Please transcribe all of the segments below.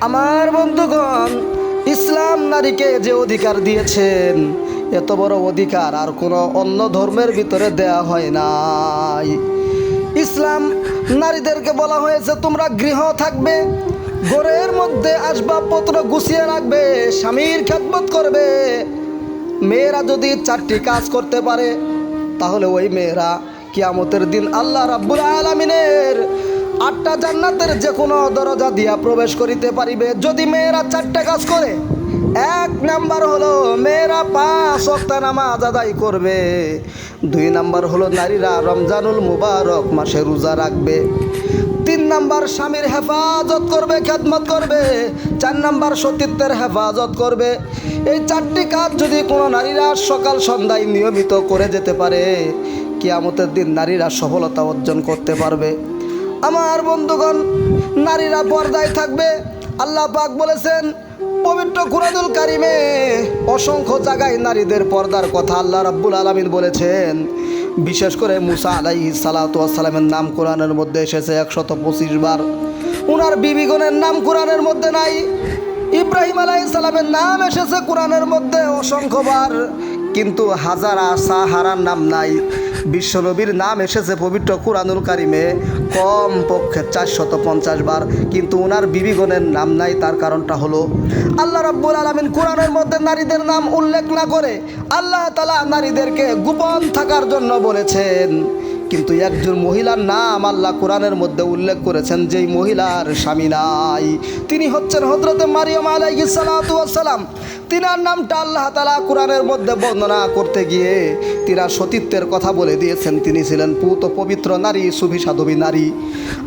আমার বন্ধুগণ, ইসলাম নারীকে যে অধিকার দিয়েছেন, এত বড় অধিকার আর কোনো অন্য ধর্মের ভিতরে দেয়া হয় নাই। ইসলাম নারীদেরকে বলা হয়েছে তোমরা গৃহ থাকবে, ঘরের মধ্যে আসবাবপত্র গুছিয়ে রাখবে, স্বামীর খেদমত করবে। মেয়েরা যদি 4টি কাজ করতে পারে তাহলে ওই মেয়েরা কিয়ামতের দিন আল্লাহ রাব্বুল আলামিনের 8টা জান্নাতের যে কোনো দরজা দিয়া প্রবেশ করিতে পারিবে। যদি মেয়েরা 4টা কাজ করে, 1 নাম্বার হলো মেয়েরা 5 ওয়াক্ত নামাজ আদায় করবে। 2 নাম্বার হলো নারীরা রমজানুল মুবারক মাসে রোজা রাখবে। 3 নাম্বার স্বামীর হেফাজত করবে, খেদমত করবে। 4 নাম্বার সতীত্বের হেফাজত করবে। এই 4টি কাজ যদি কোনো নারীরা সকাল সন্ধ্যায় নিয়মিত করে যেতে পারে, কিয়ামতের দিন নারীরা সফলতা অর্জন করতে পারবে। আমার বন্ধুগণ, নারীরা পর্দায় থাকবে। আল্লাহ পাক বলেছেন পবিত্র কুরআনুল কারিমে অসংখ্য জায়গায় নারীদের পর্দার কথা আল্লাহ রাব্বুল আলামিন বলেছেন। বিশেষ করে মুসা আলাইহিস সালাতু ওয়াস সালামের নাম কোরআনের মধ্যে এসেছে 125 বার। ওনার বিবিগণের নাম কোরআনের মধ্যে নাই। ইব্রাহিম আলাইহিস সালামের নাম এসেছে কোরআনের মধ্যে অসংখ্যবার, কিন্তু হাজারা সাহারার নাম নাই। বিশ্বনবীর নাম এসেছে পবিত্র কুরআনুল কারিমে কম পক্ষে 450 বার, কিন্তু ওনার বিবিগণের নাম নাই। তার কারণটা হলো আল্লাহ রাব্বুল আলামিন কোরআনের মধ্যে নারীদের নাম উল্লেখ না করে আল্লাহ তাআলা নারীদেরকে গোপন থাকার জন্য বলেছেন। কিন্তু একজন মহিলার নাম আল্লাহ কোরআনের মধ্যে উল্লেখ করেছেন, যেই মহিলার স্বামী নাই। তিনি হচ্ছেন হযরতে মারিয়াম আলাইহিস সালাতু ওয়াস সালাম। তিনার নামটা আল্লাহ তাআলা কোরআনের মধ্যে বর্ণনা করতে গিয়ে তিনার সতীত্বের কথা বলে দিয়েছেন। তিনি ছিলেন পুত পবিত্র নারী, সুফি নারী।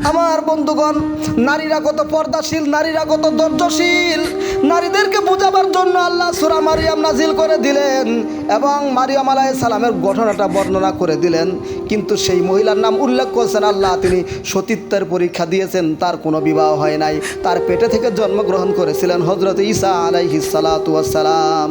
আমার বন্ধুগণ, নারীরা কত পর্দাশীল, নারীরা কত ধৈর্যশীল, নারীদেরকে বোঝাবার জন্য আল্লাহ সূরা মারিয়াম নাজিল করে দিলেন এবং মারিয়াম আলাইহিস সালামের ঘটনাটা বর্ণনা করে দিলেন। কিন্তু সেই মহিলার নাম উল্লেখ করেছেন আল্লাহ, তিনি সতীত্বের পরীক্ষা দিয়েছেন, তার কোনো বিবাহ হয় নাই। তার পেটে থেকে জন্মগ্রহণ করেছিলেন হযরত ঈসা আলাইহিস সালাতু ওয়াস সালাম।